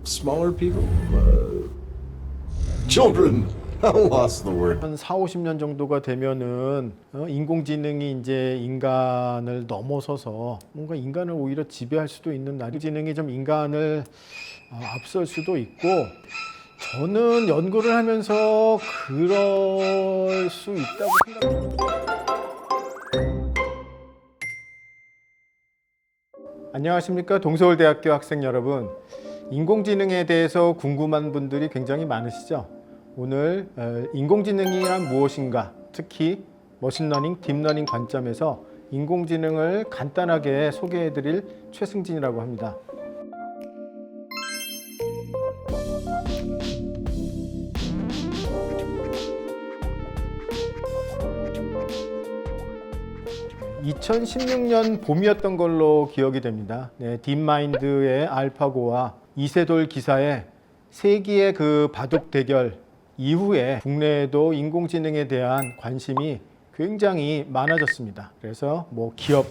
smaller people, children. I lost the word. 한 4, 50년 정도가 되면은 인공지능이 이제 인간을 넘어서서 뭔가 인간을 오히려 지배할 수도 있는 날이 지능이 좀 인간을 앞설 수도 있고 저는 연구를 하면서 그럴 수 있다고 생각합니다. 안녕하십니까 동서울대학교 학생 여러분. 인공지능에 대해서 궁금한 분들이 굉장히 많으시죠? 오늘 인공지능이란 무엇인가, 특히 머신러닝, 딥러닝 관점에서 인공지능을 간단하게 소개해드릴 최승진이라고 합니다. (2016년) 봄이었던 걸로 기억이 됩니다. 딥마인드의 알파고와 이세돌 기사의 세기의 그 바둑 대결 이후에 국내에도 인공지능에 대한 관심이 굉장히 많아졌습니다. 그래서 기업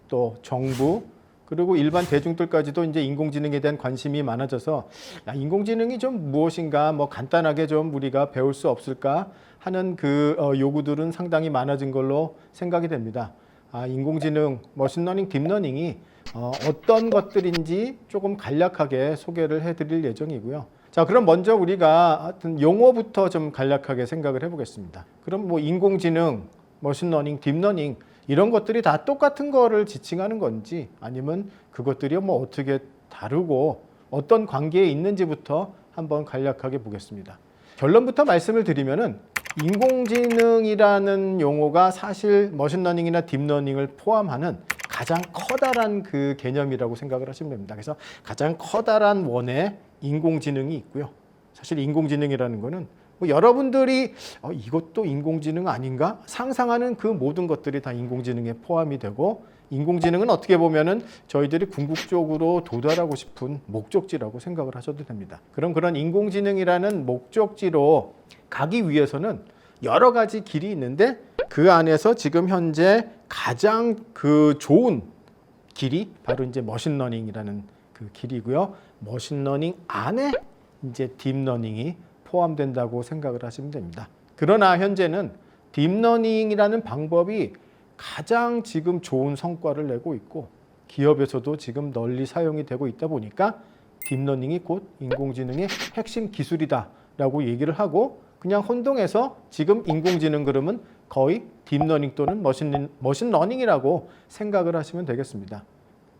또 정부 그리고 일반 대중들까지도 이제 인공지능에 대한 관심이 많아져서 인공지능이 좀 무엇인가 간단하게 좀 우리가 배울 수 없을까 하는 그 요구들은 상당히 많아진 걸로 생각이 됩니다. 인공지능, 머신러닝, 딥러닝이 어떤 것들인지 조금 간략하게 소개를 해드릴 예정이고요. 자, 그럼 먼저 우리가 하여튼 용어부터 좀 간략하게 생각을 해보겠습니다. 그럼 인공지능, 머신러닝, 딥러닝 이런 것들이 다 똑같은 거를 지칭하는 건지 아니면 그것들이 어떻게 다르고 어떤 관계에 있는지부터 한번 간략하게 보겠습니다. 결론부터 말씀을 드리면은 인공지능이라는 용어가 사실 머신러닝이나 딥러닝을 포함하는 가장 커다란 그 개념이라고 생각을 하시면 됩니다. 그래서 가장 커다란 원의 인공지능이 있고요. 사실 인공지능이라는 거는 여러분들이 이것도 인공지능 아닌가 상상하는 그 모든 것들이 다 인공지능에 포함이 되고, 인공지능은 어떻게 보면은 저희들이 궁극적으로 도달하고 싶은 목적지라고 생각을 하셔도 됩니다. 그런 인공지능이라는 목적지로 가기 위해서는 여러 가지 길이 있는데 그 안에서 지금 현재 가장 그 좋은 길이 바로 이제 머신러닝이라는 그 길이고요. 머신러닝 안에 이제 딥러닝이 포함된다고 생각을 하시면 됩니다. 그러나 현재는 딥러닝이라는 방법이 가장 지금 좋은 성과를 내고 있고 기업에서도 지금 널리 사용이 되고 있다 보니까 딥러닝이 곧 인공지능의 핵심 기술이다라고 얘기를 하고, 그냥 혼동해서 지금 인공지능 그러면 거의 딥러닝 또는 머신러닝이라고 생각을 하시면 되겠습니다.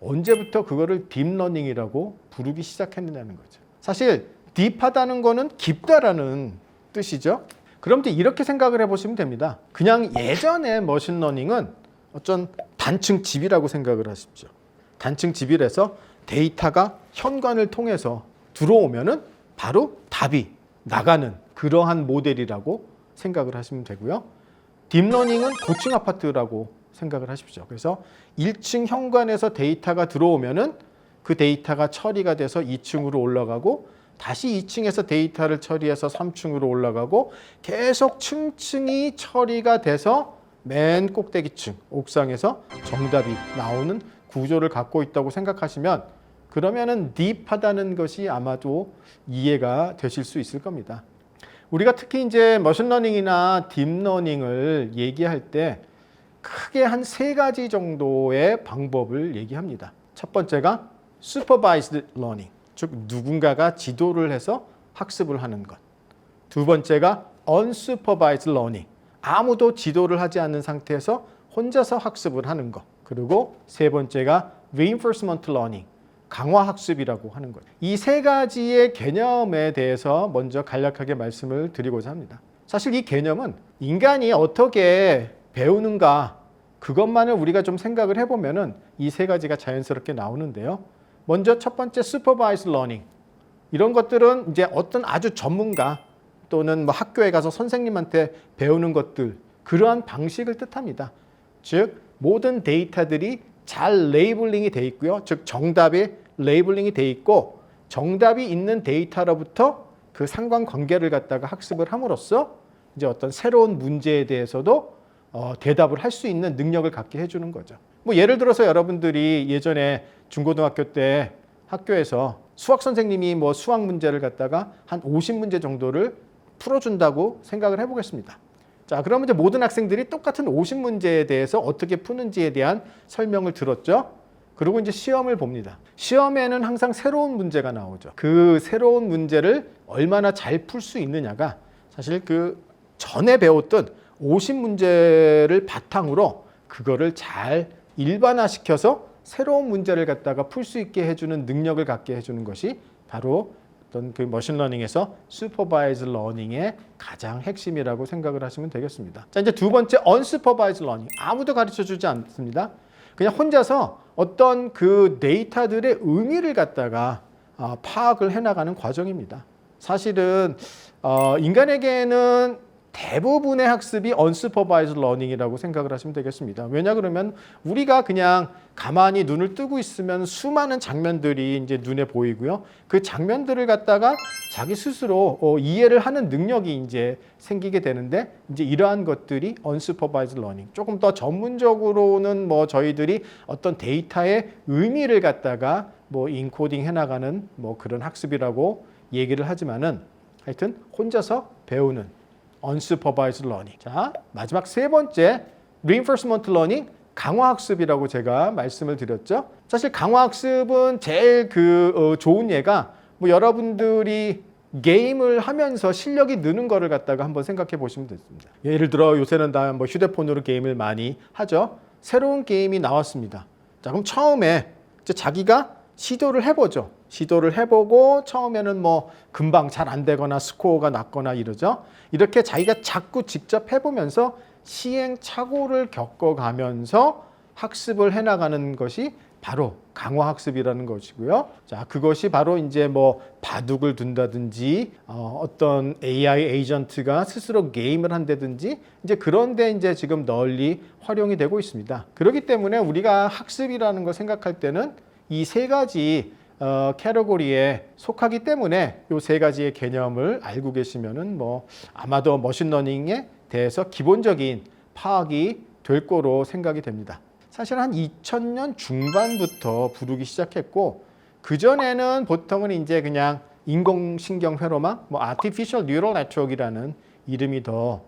언제부터 그거를 딥러닝이라고 부르기 시작했느냐는 거죠. 사실 딥하다는 거는 깊다라는 뜻이죠. 그럼 이렇게 생각을 해보시면 됩니다. 그냥 예전에 머신러닝은 어쩐 단층 집이라고 생각을 하십시오. 단층 집이라서 데이터가 현관을 통해서 들어오면은 바로 답이 나가는 그러한 모델이라고 생각을 하시면 되고요. 딥러닝은 고층 아파트라고 생각을 하십시오. 그래서 1층 현관에서 데이터가 들어오면은 그 데이터가 처리가 돼서 2층으로 올라가고 다시 2층에서 데이터를 처리해서 3층으로 올라가고 계속 층층이 처리가 돼서 맨 꼭대기층 옥상에서 정답이 나오는 구조를 갖고 있다고 생각하시면, 그러면은 딥하다는 것이 아마도 이해가 되실 수 있을 겁니다. 우리가 특히 이제 머신러닝이나 딥러닝을 얘기할 때 크게 한 3가지 정도의 방법을 얘기합니다. 첫 번째가 supervised learning, 즉 누군가가 지도를 해서 학습을 하는 것. 두 번째가 unsupervised learning, 아무도 지도를 하지 않는 상태에서 혼자서 학습을 하는 것. 그리고 세 번째가 reinforcement learning, 강화 학습이라고 하는 거예요. 이 3가지의 개념에 대해서 먼저 간략하게 말씀을 드리고자 합니다. 사실 이 개념은 인간이 어떻게 배우는가 그것만을 우리가 좀 생각을 해보면은 이 3가지가 자연스럽게 나오는데요. 먼저 첫 번째 supervised learning, 이런 것들은 이제 어떤 아주 전문가 또는 학교에 가서 선생님한테 배우는 것들, 그러한 방식을 뜻합니다. 즉 모든 데이터들이 잘 레이블링이 돼 있고요. 즉 정답이 레이블링이 돼 있고 정답이 있는 데이터로부터 그 상관관계를 갖다가 학습을 함으로써 이제 어떤 새로운 문제에 대해서도 대답을 할 수 있는 능력을 갖게 해주는 거죠. 예를 들어서 여러분들이 예전에 중고등학교 때 학교에서 수학 선생님이 뭐 수학 문제를 갖다가 한 50문제 정도를 풀어준다고 생각을 해보겠습니다. 자, 그러면 이제 모든 학생들이 똑같은 50문제에 대해서 어떻게 푸는지에 대한 설명을 들었죠. 그리고 이제 시험을 봅니다. 시험에는 항상 새로운 문제가 나오죠. 그 새로운 문제를 얼마나 잘 풀 수 있느냐가 사실 그 전에 배웠던 50문제를 바탕으로 그거를 잘 일반화시켜서 새로운 문제를 갖다가 풀 수 있게 해주는 능력을 갖게 해주는 것이 바로 어떤 그 머신러닝에서 슈퍼바이즈 러닝의 가장 핵심이라고 생각을 하시면 되겠습니다. 자, 이제 두 번째 언슈퍼바이즈 러닝. 아무도 가르쳐 주지 않습니다. 그냥 혼자서 어떤 그 데이터들의 의미를 갖다가 파악을 해나가는 과정입니다. 사실은 인간에게는 대부분의 학습이 언슈퍼바이즈 러닝이라고 생각을 하시면 되겠습니다. 왜냐 그러면 우리가 그냥 가만히 눈을 뜨고 있으면 수많은 장면들이 이제 눈에 보이고요. 그 장면들을 갖다가 자기 스스로 이해를 하는 능력이 이제 생기게 되는데 이제 이러한 것들이 언슈퍼바이즈 러닝. 조금 더 전문적으로는 뭐 저희들이 어떤 데이터의 의미를 갖다가 뭐 인코딩 해나가는 뭐 그런 학습이라고 얘기를 하지만은 하여튼 혼자서 배우는 unsupervised learning. 자, 마지막 세 번째 reinforcement learning, 강화학습이라고 제가 말씀을 드렸죠. 사실 강화학습은 제일 좋은 예가 뭐 여러분들이 게임을 하면서 실력이 느는 거를 갖다가 한번 생각해 보시면 됩니다. 예를 들어 요새는 다 뭐 휴대폰으로 게임을 많이 하죠. 새로운 게임이 나왔습니다. 자, 그럼 처음에 이제 자기가 시도를 해보죠. 시도를 해보고 처음에는 뭐 금방 잘 안 되거나 스코어가 낮거나 이러죠. 이렇게 자기가 자꾸 직접 해보면서 시행착오를 겪어가면서 학습을 해나가는 것이 바로 강화학습이라는 것이고요. 자, 그것이 바로 이제 뭐 바둑을 둔다든지 어떤 AI 에이전트가 스스로 게임을 한다든지 이제 그런데 이제 지금 널리 활용이 되고 있습니다. 그렇기 때문에 우리가 학습이라는 걸 생각할 때는 이 세 가지 캐러고리에 속하기 때문에 이 세 가지의 개념을 알고 계시면은 뭐 아마도 머신러닝에 대해서 기본적인 파악이 될 거로 생각이 됩니다. 사실 한 2000년 중반부터 부르기 시작했고 그 전에는 보통은 이제 그냥 인공신경 회로망, 뭐 Artificial Neural Network이라는 이름이 더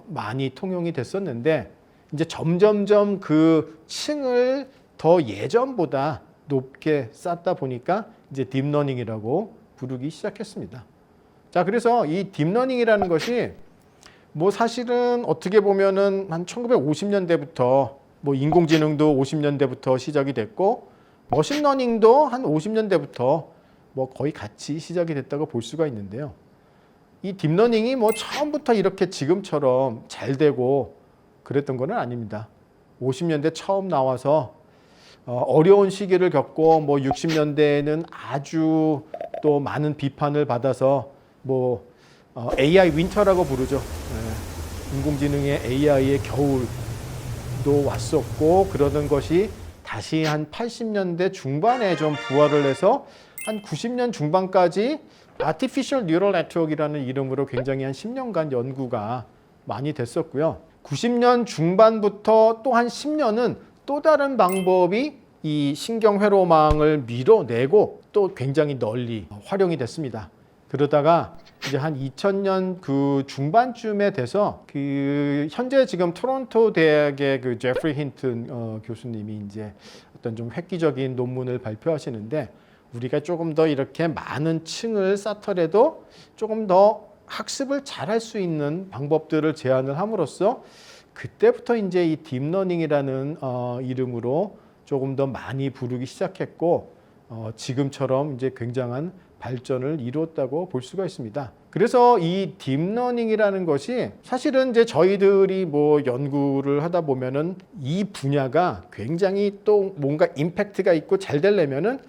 많이 통용이 됐었는데 이제 점점점 그 층을 더 예전보다 높게 쌓다 보니까 이제 딥러닝이라고 부르기 시작했습니다. 자, 그래서 이 딥러닝이라는 것이 뭐 사실은 어떻게 보면은 한 1950년대부터 뭐 인공지능도 50년대부터 시작이 됐고 머신러닝도 한 50년대부터 뭐 거의 같이 시작이 됐다고 볼 수가 있는데요. 이 딥러닝이 뭐 처음부터 이렇게 지금처럼 잘 되고 그랬던 건 아닙니다. 50년대 처음 나와서 어려운 시기를 겪고 뭐 60년대에는 아주 또 많은 비판을 받아서 뭐 AI 윈터라고 부르죠. 인공지능의 AI의 겨울도 왔었고 그러던 것이 다시 한 80년대 중반에 좀 부활을 해서 한 90년 중반까지 Artificial Neural Network이라는 이름으로 굉장히 한 10년간 연구가 많이 됐었고요. 90년 중반부터 또 한 10년은 또 다른 방법이 이 신경회로망을 밀어내고 또 굉장히 널리 활용이 됐습니다. 그러다가 이제 한 2000년 그 중반쯤에 돼서 그 현재 지금 토론토 대학의 그 제프리 힌튼 교수님이 이제 어떤 좀 획기적인 논문을 발표하시는데 우리가 조금 더 이렇게 많은 층을 쌓더라도 조금 더 학습을 잘할 수 있는 방법들을 제안을 함으로써 그때부터 이제 이 딥러닝이라는 이름으로 조금 더 많이 부르기 시작했고 지금처럼 이제 굉장한 발전을 이루었다고 볼 수가 있습니다. 그래서 이 딥러닝이라는 것이 사실은 이제 저희들이 뭐 연구를 하다 보면은 이 분야가 굉장히 또 뭔가 임팩트가 있고 잘 되려면은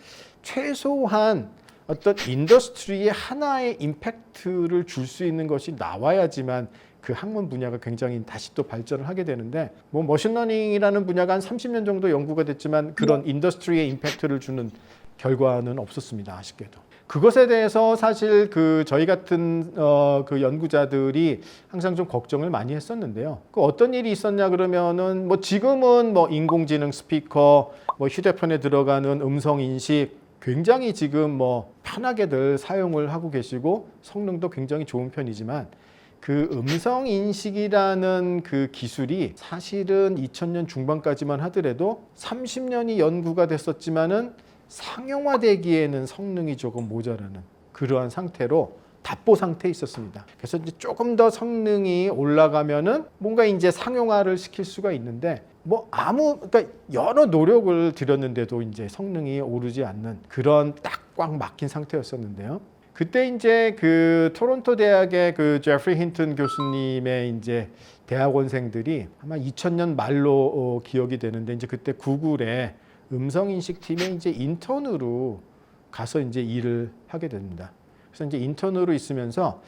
최소한 어떤 인더스트리에 하나의 임팩트를 줄 수 있는 것이 나와야지만 그 학문 분야가 굉장히 다시 또 발전을 하게 되는데 뭐 머신러닝이라는 분야가 한 30년 정도 연구가 됐지만 그런 인더스트리에 임팩트를 주는 결과는 없었습니다. 아쉽게도. 그것에 대해서 사실 그 저희 같은 그 연구자들이 항상 좀 걱정을 많이 했었는데요. 그 어떤 일이 있었냐 그러면은 뭐 지금은 뭐 인공지능 스피커, 뭐 휴대폰에 들어가는 음성 인식 굉장히 지금 뭐 편하게들 사용을 하고 계시고 성능도 굉장히 좋은 편이지만 그 음성 인식이라는 그 기술이 사실은 2000년 중반까지만 하더라도 30년이 연구가 됐었지만은 상용화되기에는 성능이 조금 모자라는 그러한 상태로 답보 상태에 있었습니다. 그래서 이제 조금 더 성능이 올라가면은 뭔가 이제 상용화를 시킬 수가 있는데 그러니까 여러 노력을 들였는데도 이제 성능이 오르지 않는 그런 딱 꽉 막힌 상태였었는데요. 그때 이제 그 토론토 대학의 그 제프리 힌튼 교수님의 이제 대학원생들이 아마 2000년 말로 기억이 되는데 이제 그때 구글의 음성 인식 팀에 이제 인턴으로 가서 이제 일을 하게 됩니다. 그래서 이제 인턴으로 있으면서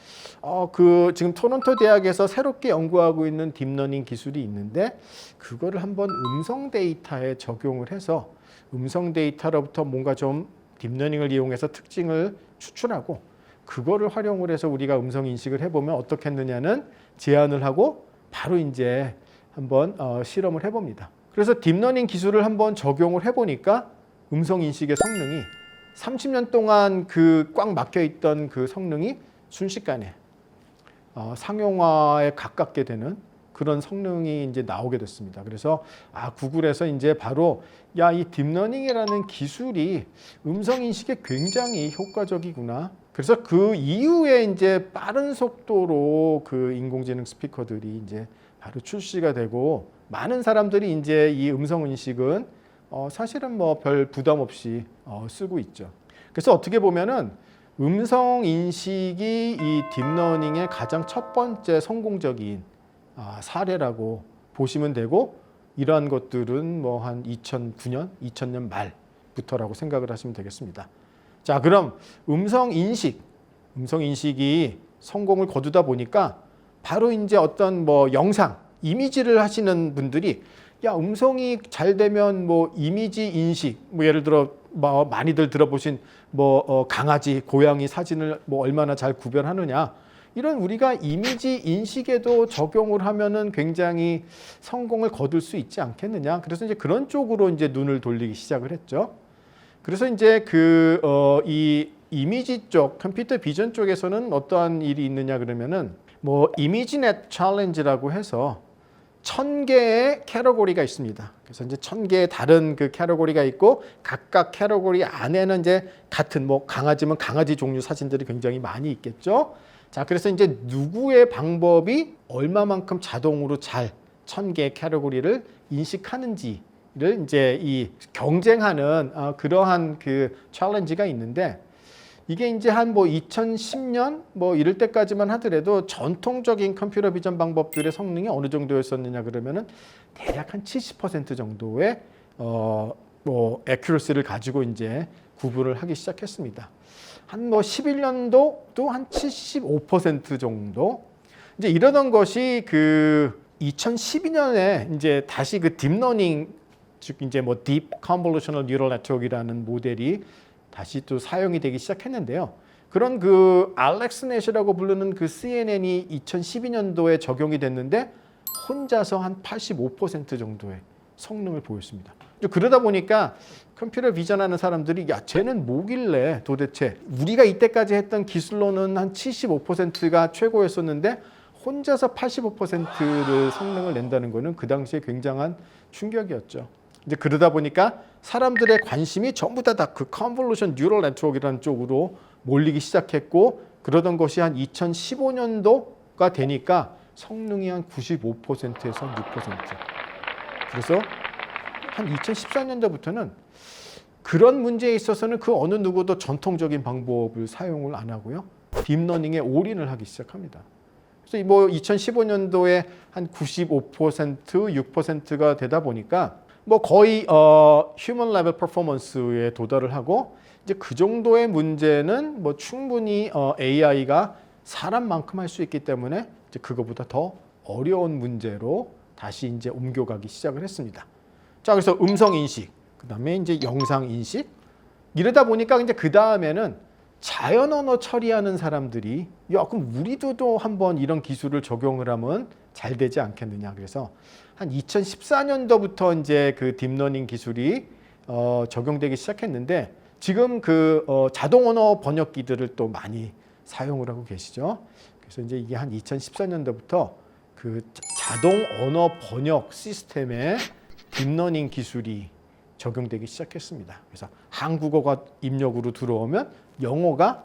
그 지금 토론토 대학에서 새롭게 연구하고 있는 딥러닝 기술이 있는데 그거를 한번 음성 데이터에 적용을 해서 음성 데이터로부터 뭔가 좀 딥러닝을 이용해서 특징을 추출하고 그거를 활용을 해서 우리가 음성 인식을 해보면 어떻겠느냐는 제안을 하고 바로 이제 한번 실험을 해봅니다. 그래서 딥러닝 기술을 한번 적용을 해보니까 음성 인식의 성능이 30년 동안 그 꽉 막혀 있던 그 성능이 순식간에 상용화에 가깝게 되는 그런 성능이 이제 나오게 됐습니다. 그래서 구글에서 이제 바로 이 딥러닝이라는 기술이 음성 인식에 굉장히 효과적이구나. 그래서 그 이후에 이제 빠른 속도로 그 인공지능 스피커들이 이제 바로 출시가 되고 많은 사람들이 이제 이 음성 인식은 사실은 뭐 별 부담 없이 쓰고 있죠. 그래서 어떻게 보면은 음성 인식이 이 딥러닝의 가장 첫 번째 성공적인 사례라고 보시면 되고 이러한 것들은 뭐 한 2009년, 2000년 말부터라고 생각을 하시면 되겠습니다. 자, 그럼 음성 인식이 성공을 거두다 보니까 바로 이제 어떤 뭐 영상, 이미지를 하시는 분들이 음성이 잘 되면 뭐 이미지 인식, 뭐 예를 들어 뭐 많이들 들어보신 뭐 강아지, 고양이 사진을 뭐 얼마나 잘 구별하느냐. 이런 우리가 이미지 인식에도 적용을 하면은 굉장히 성공을 거둘 수 있지 않겠느냐. 그래서 이제 그런 쪽으로 이제 눈을 돌리기 시작을 했죠. 그래서 이제 이 이미지 쪽, 컴퓨터 비전 쪽에서는 어떠한 일이 있느냐 그러면은 뭐 이미지넷 챌린지라고 해서 1000개의 캐러고리가 있습니다. 그래서 이제 1000개의 다른 그 캐러고리가 있고 각각 캐러고리 안에는 이제 같은 뭐 강아지면 강아지 종류 사진들이 굉장히 많이 있겠죠. 자, 그래서 이제 누구의 방법이 얼마만큼 자동으로 잘 1000개의 캐러고리를 인식하는지를 이제 이 경쟁하는 그러한 그 챌린지가 있는데 이게 이제 한 뭐 2010년 뭐 이럴 때까지만 하더라도 전통적인 컴퓨터 비전 방법들의 성능이 어느 정도였었느냐 그러면은 대략 한 70% 정도의 뭐 애큐러시를 가지고 이제 구분을 하기 시작했습니다. 한 뭐 11년도도 한 75% 정도. 이제 이러던 것이 그 2012년에 이제 다시 그 딥러닝 즉 이제 뭐 Deep Convolutional Neural Network이라는 모델이 다시 또 사용이 되기 시작했는데요. 그런 그 알렉스 넷이라고 부르는 그 CNN이 2012년도에 적용이 됐는데 혼자서 한 85% 정도의 성능을 보였습니다. 그러다 보니까 컴퓨터 비전하는 사람들이 쟤는 뭐길래 도대체 우리가 이때까지 했던 기술로는 한 75%가 최고였었는데 혼자서 85%를 성능을 낸다는 거는 그 당시에 굉장한 충격이었죠. 이제 그러다 보니까 사람들의 관심이 전부 다 그 컨볼루션 뉴럴 네트워크라는 쪽으로 몰리기 시작했고 그러던 것이 한 2015년도가 되니까 성능이 한 95%에서 6%. 그래서 한 2014년도부터는 그런 문제에 있어서는 그 어느 누구도 전통적인 방법을 사용을 안 하고요. 딥러닝에 올인을 하기 시작합니다. 그래서 뭐 2015년도에 한 95%, 6%가 되다 보니까 뭐 거의 휴먼 레벨 퍼포먼스에 도달을 하고 이제 그 정도의 문제는 뭐 충분히 AI가 사람만큼 할 수 있기 때문에 이제 그거보다 더 어려운 문제로 다시 이제 옮겨가기 시작을 했습니다. 자, 그래서 음성 인식, 그다음에 이제 영상 인식 이러다 보니까 이제 그 다음에는 자연 언어 처리하는 사람들이 그럼 우리도 또 한번 이런 기술을 적용을 하면 잘 되지 않겠느냐. 그래서 한 2014년도부터 이제 그 딥러닝 기술이 적용되기 시작했는데 지금 자동 언어 번역기들을 또 많이 사용을 하고 계시죠. 그래서 이제 이게 한 2014년도부터 그 자동 언어 번역 시스템에 딥러닝 기술이 적용되기 시작했습니다. 그래서 한국어가 입력으로 들어오면 영어가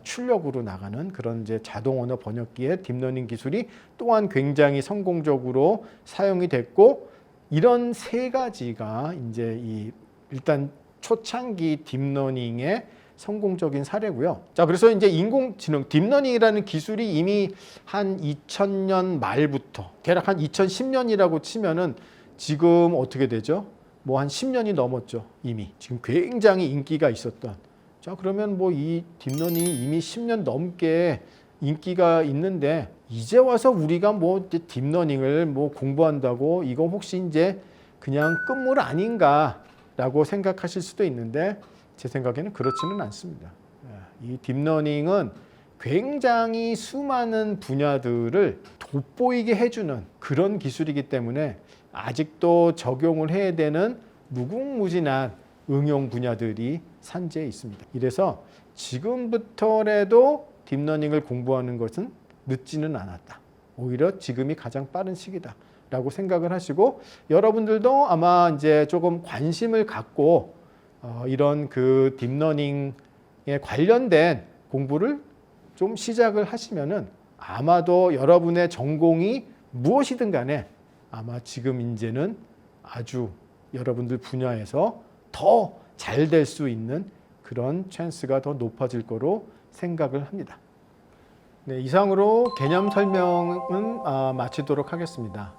출력으로 나가는 그런 이제 자동 언어 번역기의 딥러닝 기술이 또한 굉장히 성공적으로 사용이 됐고, 이런 세 가지가 이제 일단 초창기 딥러닝의 성공적인 사례고요. 자, 그래서 이제 인공지능 딥러닝이라는 기술이 이미 한 2000년 말부터 대략 한 2010년이라고 치면은 지금 어떻게 되죠? 뭐 한 10년이 넘었죠. 이미 지금 굉장히 인기가 있었던. 자, 그러면 뭐 이 딥러닝이 이미 10년 넘게 인기가 있는데 이제 와서 우리가 뭐 딥러닝을 뭐 공부한다고 이거 혹시 이제 그냥 끝물 아닌가라고 생각하실 수도 있는데, 제 생각에는 그렇지는 않습니다. 이 딥러닝은 굉장히 수많은 분야들을 돋보이게 해주는 그런 기술이기 때문에 아직도 적용을 해야 되는 무궁무진한 응용 분야들이 산재해 있습니다. 이래서 지금부터라도 딥러닝을 공부하는 것은 늦지는 않았다. 오히려 지금이 가장 빠른 시기다라고 생각을 하시고, 여러분들도 아마 이제 조금 관심을 갖고 이런 그 딥러닝에 관련된 공부를 좀 시작을 하시면은 아마도 여러분의 전공이 무엇이든 간에 아마 지금 이제는 아주 여러분들 분야에서 더 잘 될 수 있는 그런 찬스가 더 높아질 거로 생각을 합니다. 네, 이상으로 개념 설명은 마치도록 하겠습니다.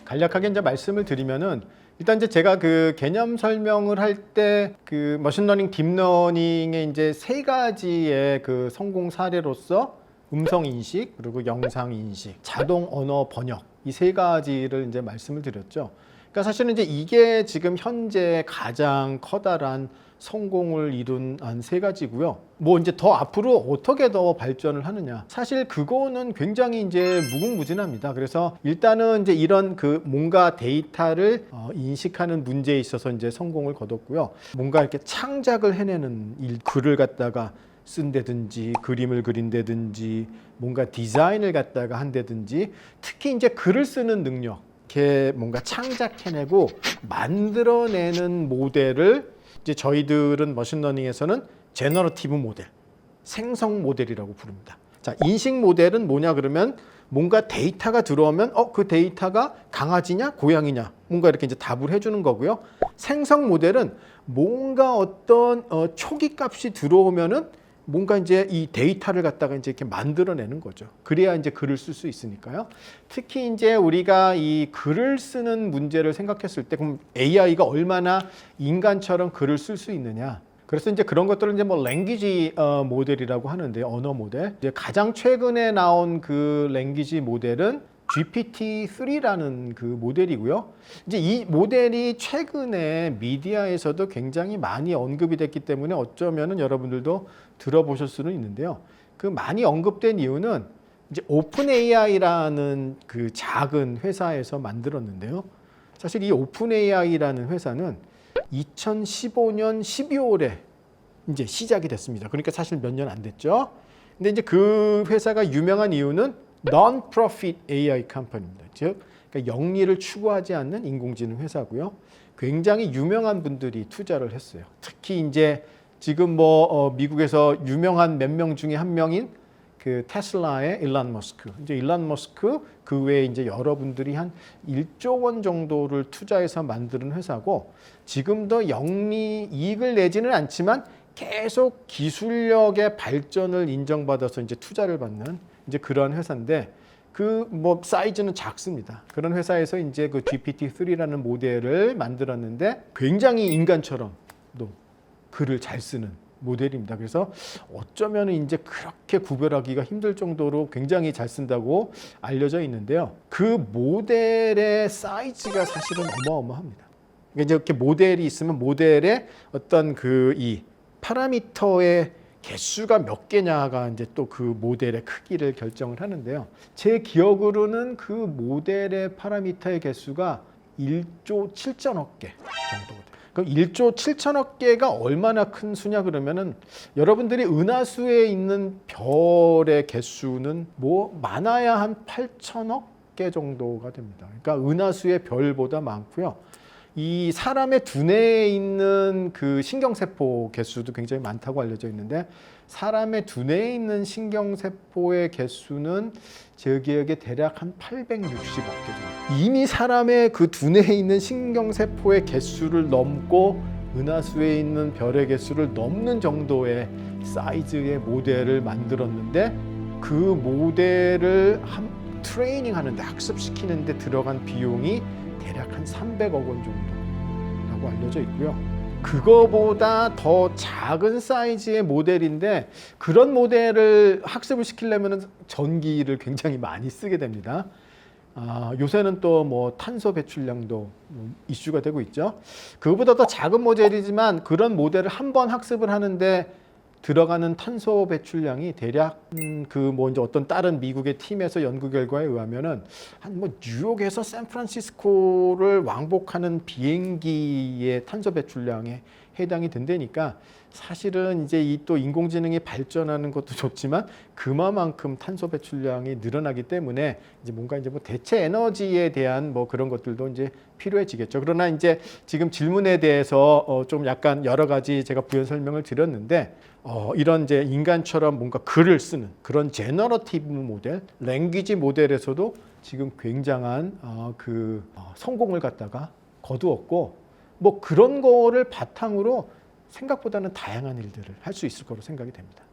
간략하게 이제 말씀을 드리면은, 일단 이제 제가 그 개념 설명을 할 때 그 머신러닝, 딥러닝의 이제 세 가지의 그 성공 사례로서 음성 인식, 그리고 영상 인식, 자동 언어 번역, 이 세 가지를 이제 말씀을 드렸죠. 그러니까 사실은 이제 이게 지금 현재 가장 커다란 성공을 이룬 한 세 가지고요. 뭐 이제 더 앞으로 어떻게 더 발전을 하느냐, 사실 그거는 굉장히 이제 무궁무진합니다. 그래서 일단은 이제 이런 그 뭔가 데이터를 인식하는 문제에 있어서 이제 성공을 거뒀고요. 뭔가 이렇게 창작을 해내는 일, 글을 갖다가 쓴다든지 그림을 그린다든지 뭔가 디자인을 갖다가 한다든지, 특히 이제 글을 쓰는 능력, 이렇게 뭔가 창작해내고 만들어내는 모델을 이제 저희들은 머신러닝에서는 제너러티브 모델, 생성 모델이라고 부릅니다. 자, 인식 모델은 뭐냐 그러면 뭔가 데이터가 들어오면 그 데이터가 강아지냐 고양이냐 뭔가 이렇게 이제 답을 해주는 거고요. 생성 모델은 뭔가 어떤 초기 값이 들어오면은 뭔가 이제 이 데이터를 갖다가 이제 이렇게 만들어내는 거죠. 그래야 이제 글을 쓸 수 있으니까요. 특히 이제 우리가 이 글을 쓰는 문제를 생각했을 때, 그럼 AI가 얼마나 인간처럼 글을 쓸 수 있느냐. 그래서 이제 그런 것들을 이제 뭐 랭귀지 모델이라고 하는데, 언어 모델. 이제 가장 최근에 나온 그 랭귀지 모델은 GPT-3라는 그 모델이고요. 이제 이 모델이 최근에 미디어에서도 굉장히 많이 언급이 됐기 때문에 어쩌면은 여러분들도 들어보실 수는 있는데요. 그 많이 언급된 이유는 이제 오픈 AI라는 그 작은 회사에서 만들었는데요. 사실 이 오픈 AI라는 회사는 2015년 12월에 이제 시작이 됐습니다. 그러니까 사실 몇 년 안 됐죠. 근데 이제 그 회사가 유명한 이유는 Non-Profit AI 컴퍼니입니다. 즉, 그러니까 영리를 추구하지 않는 인공지능 회사고요. 굉장히 유명한 분들이 투자를 했어요. 특히 이제 지금 뭐 미국에서 유명한 몇 명 중에 한 명인 그 테슬라의 일론 머스크. 이제 일론 머스크 그 외에 이제 여러분들이 한 1조 원 정도를 투자해서 만드는 회사고, 지금도 영리 이익을 내지는 않지만 계속 기술력의 발전을 인정받아서 이제 투자를 받는 이제 그런 회사인데, 그 뭐 사이즈는 작습니다. 그런 회사에서 이제 그 GPT-3라는 모델을 만들었는데 굉장히 인간처럼 또 글을 잘 쓰는 모델입니다. 그래서 어쩌면 이제 그렇게 구별하기가 힘들 정도로 굉장히 잘 쓴다고 알려져 있는데요. 그 모델의 사이즈가 사실은 어마어마합니다. 그러니까 이제 이렇게 모델이 있으면 모델의 어떤 그 이 파라미터의 개수가 몇 개냐가 이제 또 그 모델의 크기를 결정을 하는데요. 제 기억으로는 그 모델의 파라미터의 개수가 1조 7천억 개 정도 돼요. 그럼 1조 7천억 개가 얼마나 큰 수냐 그러면은 여러분들이 은하수에 있는 별의 개수는 뭐 많아야 한 8천억 개 정도가 됩니다. 그러니까 은하수의 별보다 많고요. 이 사람의 두뇌에 있는 그 신경세포 개수도 굉장히 많다고 알려져 있는데 사람의 두뇌에 있는 신경세포의 개수는 제 기억에 대략 한 860억 개 정도. 이미 사람의 그 두뇌에 있는 신경세포의 개수를 넘고 은하수에 있는 별의 개수를 넘는 정도의 사이즈의 모델을 만들었는데 그 모델을 트레이닝 하는데 학습시키는데 들어간 비용이 대략 한 300억 원 정도라고 알려져 있고요. 그거보다 더 작은 사이즈의 모델인데 그런 모델을 학습을 시키려면 전기를 굉장히 많이 쓰게 됩니다. 요새는 또 뭐 탄소 배출량도 이슈가 되고 있죠. 그거보다 더 작은 모델이지만 그런 모델을 한 번 학습을 하는데 들어가는 탄소 배출량이 대략 그 뭐 이제 어떤 다른 미국의 팀에서 연구 결과에 의하면은 한 뭐 뉴욕에서 샌프란시스코를 왕복하는 비행기의 탄소 배출량에 해당이 된다니까 사실은 이제 이 또 인공지능이 발전하는 것도 좋지만 그만큼 탄소 배출량이 늘어나기 때문에 이제 뭔가 이제 뭐 대체 에너지에 대한 뭐 그런 것들도 이제 필요해지겠죠. 그러나 이제 지금 질문에 대해서 좀 약간 여러 가지 제가 부연 설명을 드렸는데 이런 이제 인간처럼 뭔가 글을 쓰는 그런 제너러티브 모델, 랭귀지 모델에서도 지금 굉장한 성공을 갖다가 거두었고 뭐 그런 거를 바탕으로 생각보다는 다양한 일들을 할 수 있을 거로 생각이 됩니다.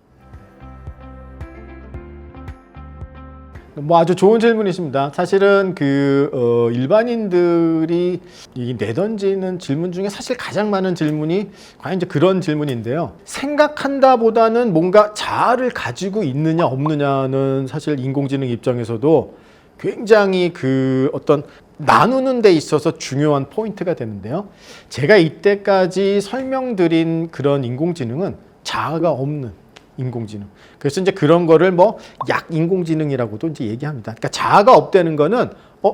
뭐 아주 좋은 질문이십니다. 사실은 일반인들이 내던지는 질문 중에 사실 가장 많은 질문이 과연 이제 그런 질문인데요. 생각한다보다는 뭔가 자아를 가지고 있느냐 없느냐는 사실 인공지능 입장에서도 굉장히 어떤 나누는 데 있어서 중요한 포인트가 되는데요. 제가 이때까지 설명드린 그런 인공지능은 자아가 없는 인공지능. 그래서 이제 그런 거를 뭐 약 인공지능이라고도 이제 얘기합니다. 그러니까 자아가 없다는 거는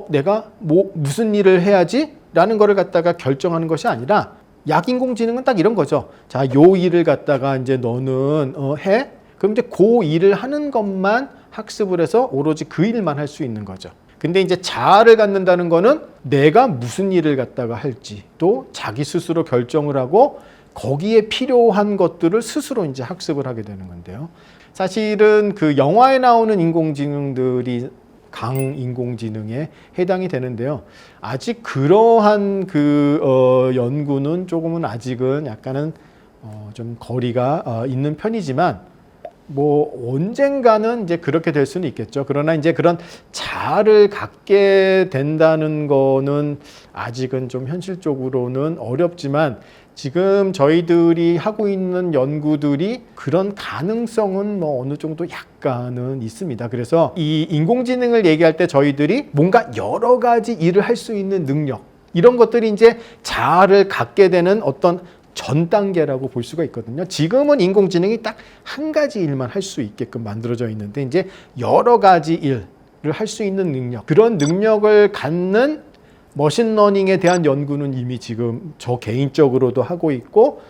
내가 뭐 무슨 일을 해야지라는 거를 갖다가 결정하는 것이 아니라 약 인공지능은 딱 이런 거죠. 자, 요 일을 갖다가 이제 너는 해. 그럼 이제 그 일을 하는 것만 학습을 해서 오로지 그 일만 할 수 있는 거죠. 근데 이제 자아를 갖는다는 거는 내가 무슨 일을 갖다가 할지 또 자기 스스로 결정을 하고 거기에 필요한 것들을 스스로 이제 학습을 하게 되는 건데요. 사실은 그 영화에 나오는 인공지능들이 강인공지능에 해당이 되는데요. 아직 그러한 연구는 조금은 아직은 약간은 좀 거리가 있는 편이지만 뭐 언젠가는 이제 그렇게 될 수는 있겠죠. 그러나 이제 그런 자아를 갖게 된다는 거는 아직은 좀 현실적으로는 어렵지만 지금 저희들이 하고 있는 연구들이 그런 가능성은 뭐 어느 정도 약간은 있습니다. 그래서 이 인공지능을 얘기할 때 저희들이 뭔가 여러 가지 일을 할 수 있는 능력 이런 것들이 이제 자아를 갖게 되는 어떤 전 단계라고 볼 수가 있거든요. 지금은 인공지능이 딱 한 가지 일만 할 수 있게끔 만들어져 있는데 이제 여러 가지 일을 할 수 있는 능력, 그런 능력을 갖는 머신러닝에 대한 연구는 이미 지금 저 개인적으로도 하고 있고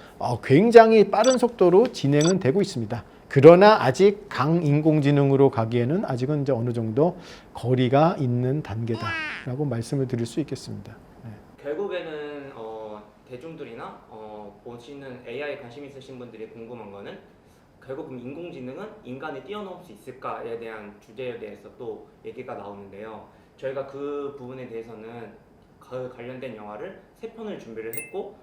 굉장히 빠른 속도로 진행은 되고 있습니다. 그러나 아직 강인공지능으로 가기에는 아직은 이제 어느 정도 거리가 있는 단계다라고 말씀을 드릴 수 있겠습니다. 네. 결국에는 대중들이나 보시는 AI 관심 있으신 분들이 궁금한 거는 결국 인공지능은 인간을 뛰어넘을 수 있을까에 대한 주제에 대해서 또 얘기가 나오는데요. 저희가 그 부분에 대해서는 그 관련된 영화를 3편을 준비를 했고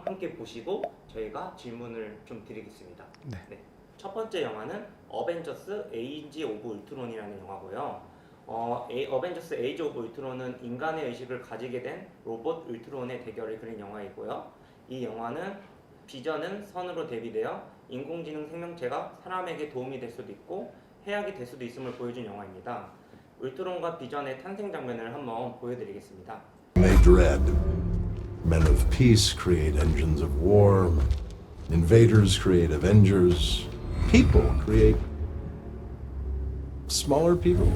함께 보시고 저희가 질문을 좀 드리겠습니다. 네. 네. 첫 번째 영화는 어벤져스 에이지 오브 울트론이라는 영화고요. 어벤져스 에이지 오브 울트론은 인간의 의식을 가지게 된 로봇 울트론의 대결을 그린 영화이고요. 이 영화는 비전은 선으로 대비되어 인공지능 생명체가 사람에게 도움이 될 수도 있고 해악이 될 수도 있음을 보여준 영화입니다. 울트론과 비전의 탄생 장면을 한번 보여드리겠습니다. They dread. Men of peace create engines of war. Invaders create Avengers. people create Smaller people?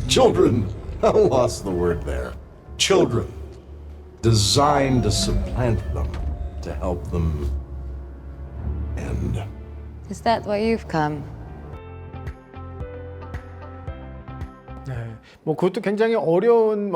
children. I lost the word there. Children. Designed to supplant them, to help them end. Is that why you've come? 네, 뭐 그것도 굉장히 어려운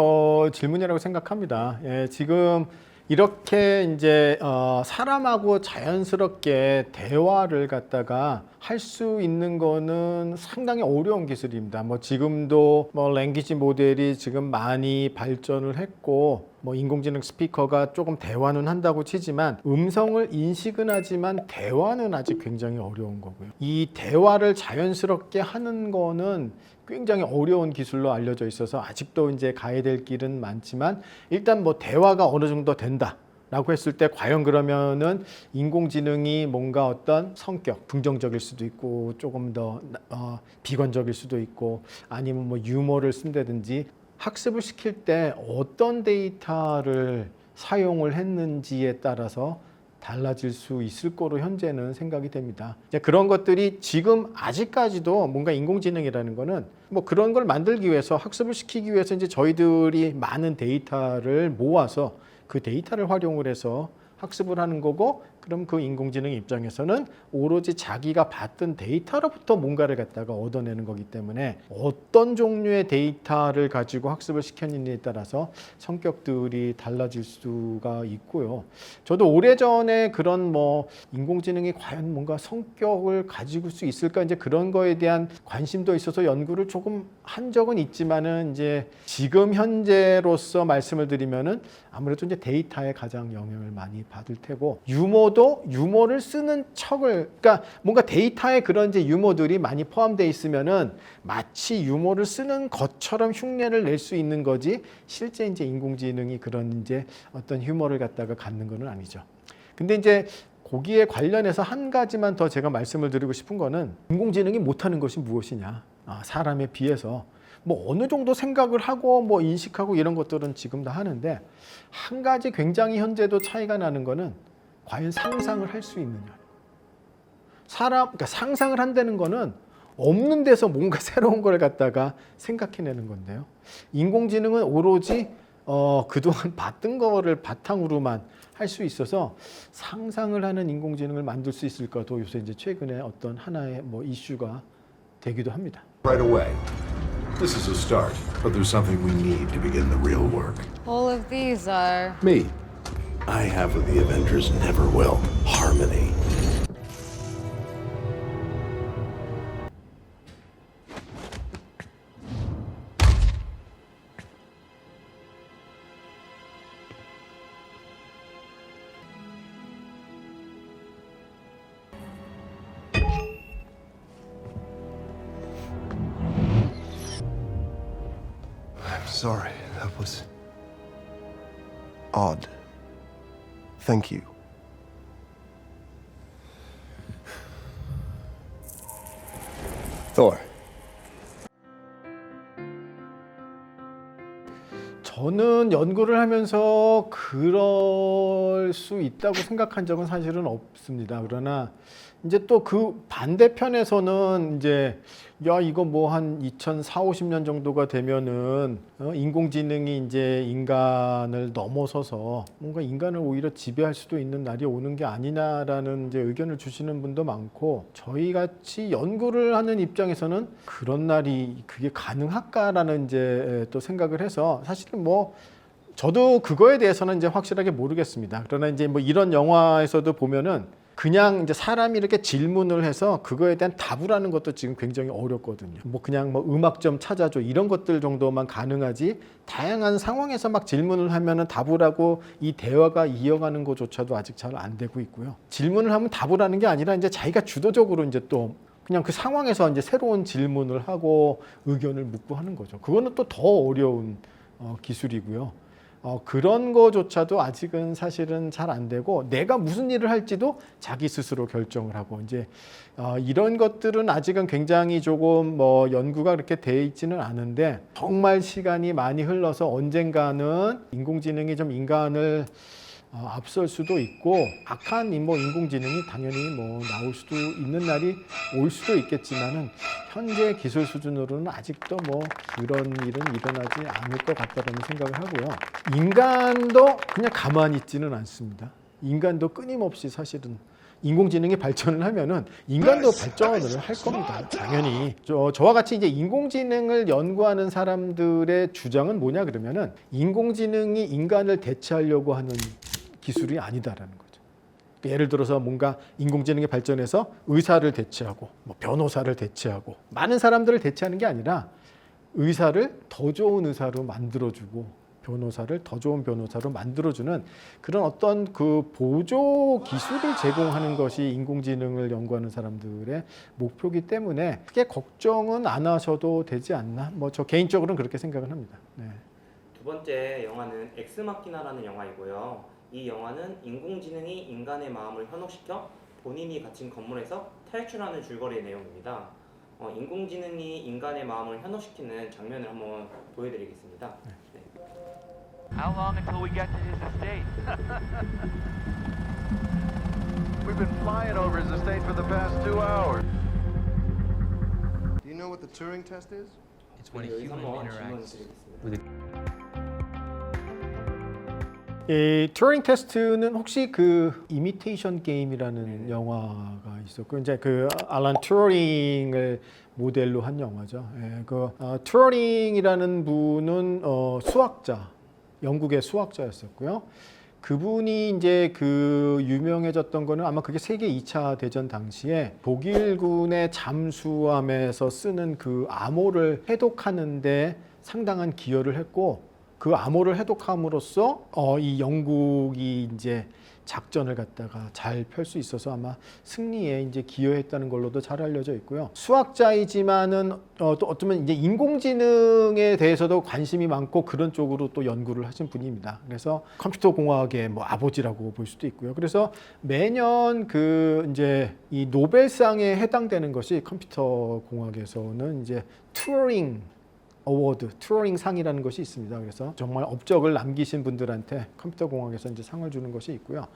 질문이라고 생각합니다. 예, 지금 이렇게 이제 사람하고 자연스럽게 대화를 갖다가 할 수 있는 거는 상당히 어려운 기술입니다. 뭐 지금도 뭐 랭귀지 모델이 지금 많이 발전을 했고 뭐 인공지능 스피커가 조금 대화는 한다고 치지만 음성을 인식은 하지만 대화는 아직 굉장히 어려운 거고요. 이 대화를 자연스럽게 하는 거는 굉장히 어려운 기술로 알려져 있어서 아직도 이제 가야 될 길은 많지만 일단 뭐 대화가 어느 정도 된다. 라고 했을 때 과연 그러면은 인공지능이 뭔가 어떤 성격, 긍정적일 수도 있고 조금 더 비관적일 수도 있고 아니면 뭐 유머를 쓴다든지 학습을 시킬 때 어떤 데이터를 사용을 했는지에 따라서 달라질 수 있을 거로 현재는 생각이 됩니다. 이제 그런 것들이 지금 아직까지도 뭔가 인공지능이라는 거는 뭐 그런 걸 만들기 위해서 학습을 시키기 위해서 이제 저희들이 많은 데이터를 모아서 그 데이터를 활용을 해서 학습을 하는 거고 그럼 그 인공지능 입장에서는 오로지 자기가 봤던 데이터로부터 뭔가를 갖다가 얻어내는 거기 때문에 어떤 종류의 데이터를 가지고 학습을 시켰느냐에 따라서 성격들이 달라질 수가 있고요. 저도 오래전에 그런 뭐 인공지능이 과연 뭔가 성격을 가지고 수 있을까 이제 그런 거에 대한 관심도 있어서 연구를 조금 한 적은 있지만은 이제 지금 현재로서 말씀을 드리면은 아무래도 이제 데이터에 가장 영향을 많이 받을 테고 유머를 쓰는 척을 그러니까 뭔가 데이터에 그런 이제 유머들이 많이 포함되어 있으면은 마치 유머를 쓰는 것처럼 흉내를 낼 수 있는 거지 실제 이제 인공지능이 그런 이제 어떤 휴머를 갖다가 갖는 거는 아니죠. 근데 이제 거기에 관련해서 한 가지만 더 제가 말씀을 드리고 싶은 거는 인공지능이 못하는 것이 무엇이냐 사람에 비해서 뭐 어느 정도 생각을 하고 뭐 인식하고 이런 것들은 지금 다 하는데 한 가지 굉장히 현재도 차이가 나는 거는 과연 상상을 할 수 있느냐. 그러니까 상상을 한다는 거는 없는 데서 뭔가 새로운 걸 갖다가 생각해내는 건데요. 인공지능은 오로지 그동안 봤던 거를 바탕으로만 할 수 있어서 상상을 하는 인공지능을 만들 수 있을까도 요새 이제 최근에 어떤 하나의 뭐 이슈가 되기도 합니다. Right away. This is a start, but there's something we need to begin the real work. All of these are... Me. I have what the Avengers never will. Harmony. I'm sorry. That was odd. Thank you. Thor. 저는 연구를 하면서 그럴 수 있다고 생각한 적은 사실은 없습니다. 그러나 이제 또 그 반대편에서는 이제 야 이거 뭐 한 2040~50년 정도가 되면은 인공지능이 이제 인간을 넘어서서 뭔가 인간을 오히려 지배할 수도 있는 날이 오는 게 아니냐라는 이제 의견을 주시는 분도 많고 저희 같이 연구를 하는 입장에서는 그런 날이 그게 가능할까라는 이제 또 생각을 해서 사실은 뭐 저도 그거에 대해서는 이제 확실하게 모르겠습니다. 그러나 이제 뭐 이런 영화에서도 보면은 그냥 이제 사람이 이렇게 질문을 해서 그거에 대한 답을 하는 것도 지금 굉장히 어렵거든요. 뭐 그냥 뭐 음악 좀 찾아줘 이런 것들 정도만 가능하지 다양한 상황에서 막 질문을 하면은 답을 하고 이 대화가 이어가는 것조차도 아직 잘 안 되고 있고요. 질문을 하면 답을 하는 게 아니라 이제 자기가 주도적으로 이제 또 그냥 그 상황에서 이제 새로운 질문을 하고 의견을 묻고 하는 거죠. 그거는 또 더 어려운 기술이고요. 그런 거조차도 아직은 사실은 잘 안 되고 내가 무슨 일을 할지도 자기 스스로 결정을 하고 이제 이런 것들은 아직은 굉장히 조금 뭐 연구가 그렇게 돼 있지는 않은데 정말 시간이 많이 흘러서 언젠가는 인공지능이 좀 인간을 앞설 수도 있고 악한 뭐 인공지능이 당연히 뭐 나올 수도 있는 날이 올 수도 있겠지만은 현재 기술 수준으로는 아직도 뭐 그런 일은 일어나지 않을 것 같다는 생각을 하고요. 인간도 그냥 가만히 있지는 않습니다. 인간도 끊임없이 사실은 인공지능이 발전을 하면은 인간도 발전을 할 겁니다. 당연히 저와 같이 이제 인공지능을 연구하는 사람들의 주장은 뭐냐 그러면은 인공지능이 인간을 대체하려고 하는 기술이 아니다라는 거죠. 예를 들어서 뭔가 인공지능이 발전해서 의사를 대체하고 뭐 변호사를 대체하고 많은 사람들을 대체하는 게 아니라 의사를 더 좋은 의사로 만들어주고 변호사를 더 좋은 변호사로 만들어주는 그런 어떤 그 보조 기술을 제공하는 것이 인공지능을 연구하는 사람들의 목표이기 때문에 크게 걱정은 안 하셔도 되지 않나? 뭐 저 개인적으로는 그렇게 생각을 합니다. 네. 두 번째 영화는 엑스마키나라는 영화이고요. 이 영화는 인공지능이 인간의 마음을 현혹시켜 본인이 갇힌 건물에서 탈출하는 줄거리의 내용입니다. 인공지능이 인간의 마음을 현혹시키는 장면을 한번 보여드리겠습니다. 네. How long until we get to his estate? We've been flying over his estate for the past 2 hours. Do you know what the Turing test is? It's when a 여기서 human 한번 질문 interacts 드리겠습니다. with a 이 튜링 테스트는 혹시 그 이미테이션 게임이라는 영화가 있었고 이제 그 알란 튜링을 모델로 한 영화죠. 예, 그 튜링이라는 분은 수학자, 영국의 수학자였었고요. 그분이 이제 그 유명해졌던 거는 아마 그게 세계 2차 대전 당시에 독일군의 잠수함에서 쓰는 그 암호를 해독하는데 상당한 기여를 했고 그 암호를 해독함으로써 이 영국이 이제 작전을 갖다가 잘 펼 수 있어서 아마 승리에 이제 기여했다는 걸로도 잘 알려져 있고요. 수학자이지만은 또 어쩌면 이제 인공지능에 대해서도 관심이 많고 그런 쪽으로 또 연구를 하신 분입니다. 그래서 컴퓨터 공학의 뭐 아버지라고 볼 수도 있고요. 그래서 매년 그 이제 이 노벨상에 해당되는 것이 컴퓨터 공학에서는 이제 튜링 어워드, 튜링 상이라는 것이 있습니다. 그래서 정말 업적을 남기신 분들한테 컴퓨터 공학에서 이제 상을 주는 것이 있고요.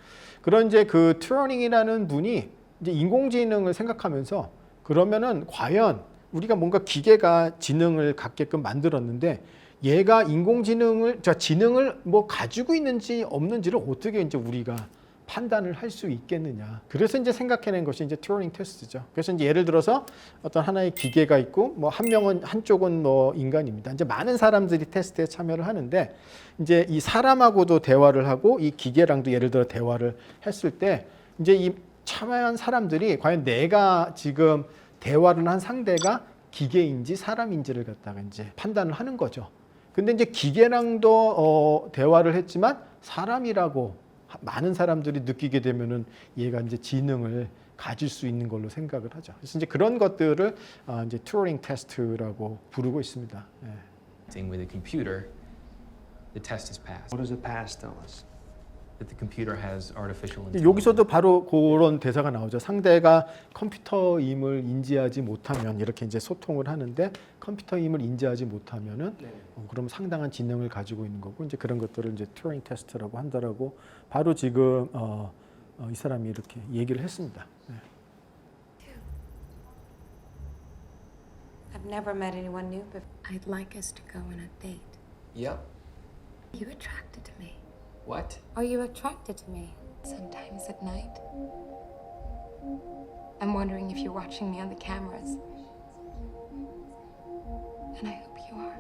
그런 이제 그 튜링이라는 분이 이제 인공지능을 생각하면서 그러면은 과연 우리가 뭔가 기계가 지능을 갖게끔 만들었는데 얘가 인공지능을, 지능을 뭐 가지고 있는지 없는지를 어떻게 이제 우리가 판단을 할 수 있겠느냐. 그래서 이제 생각해낸 것이 이제 튜링 테스트죠. 그래서 이제 예를 들어서 어떤 하나의 기계가 있고 뭐 한쪽은 뭐 인간입니다. 이제 많은 사람들이 테스트에 참여를 하는데 이제 이 사람하고도 대화를 하고 이 기계랑도 예를 들어 대화를 했을 때 이제 이 참여한 사람들이 과연 내가 지금 대화를 한 상대가 기계인지 사람인지를 갖다가 이제 판단을 하는 거죠. 근데 이제 기계랑도 대화를 했지만 사람이라고 많은 사람들이 느끼게 되면은 얘가 이제 지능을 가질 수 있는 걸로 생각을 하죠. 그래서 이제 그런 것들을 이제 튜링 테스트라고 부르고 있습니다. 예. with a computer, the test is passed. What does the past tell us? That the computer has artificial intelligence. 여기서도 바로 그런 대사가 나오죠. 상대가 컴퓨터임을 인지하지 못하면 이렇게 이제 소통을 하는데 컴퓨터임을 인지하지 못하면은 그럼 상당한 지능을 가지고 있는 거고 이제 그런 것들을 이제 튜링 테스트라고 한다라고 바로 지금 이 사람이 이렇게 얘기를 했습니다. 네. I've never met anyone new, but I'd like us to go on a date. Yep. Are you attracted to me? What? Are you attracted to me? Sometimes at night. I'm wondering if you're watching me on the cameras. And I hope you are.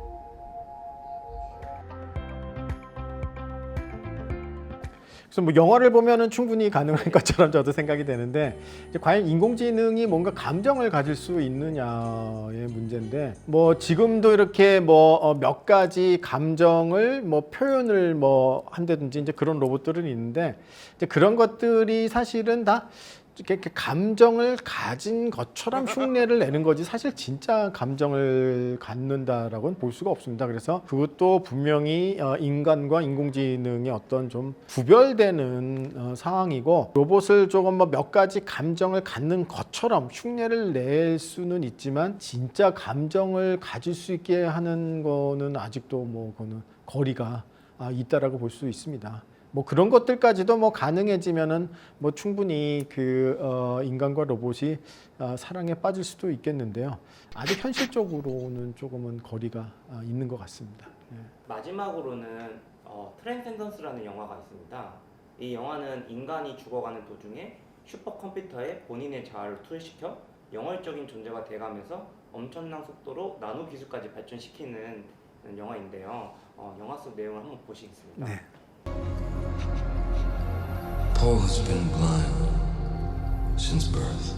그래서 뭐 영화를 보면은 충분히 가능할 것처럼 저도 생각이 되는데 이제 과연 인공지능이 뭔가 감정을 가질 수 있느냐의 문제인데 뭐 지금도 이렇게 뭐 몇 가지 감정을 뭐 표현을 뭐 한다든지 이제 그런 로봇들은 있는데 이제 그런 것들이 사실은 다 이렇게 감정을 가진 것처럼 흉내를 내는 거지 사실 진짜 감정을 갖는다라고는 볼 수가 없습니다. 그래서 그것도 분명히 인간과 인공지능의 어떤 좀 구별되는 상황이고 로봇을 조금 뭐 몇 가지 감정을 갖는 것처럼 흉내를 낼 수는 있지만 진짜 감정을 가질 수 있게 하는 거는 아직도 뭐 그거는 거리가 있다라고 볼 수 있습니다. 뭐 그런 것들까지도 뭐 가능해지면은 뭐 충분히 인간과 로봇이 사랑에 빠질 수도 있겠는데요. 아직 현실적으로는 조금은 거리가 있는 것 같습니다. 예. 마지막으로는 트랜센던스라는 영화가 있습니다. 이 영화는 인간이 죽어가는 도중에 슈퍼컴퓨터에 본인의 자아를 투여시켜 영월적인 존재가 돼가면서 엄청난 속도로 나노 기술까지 발전시키는 영화인데요. 영화 속 내용을 한번 보시겠습니다. 네. Paul has been blind since birth.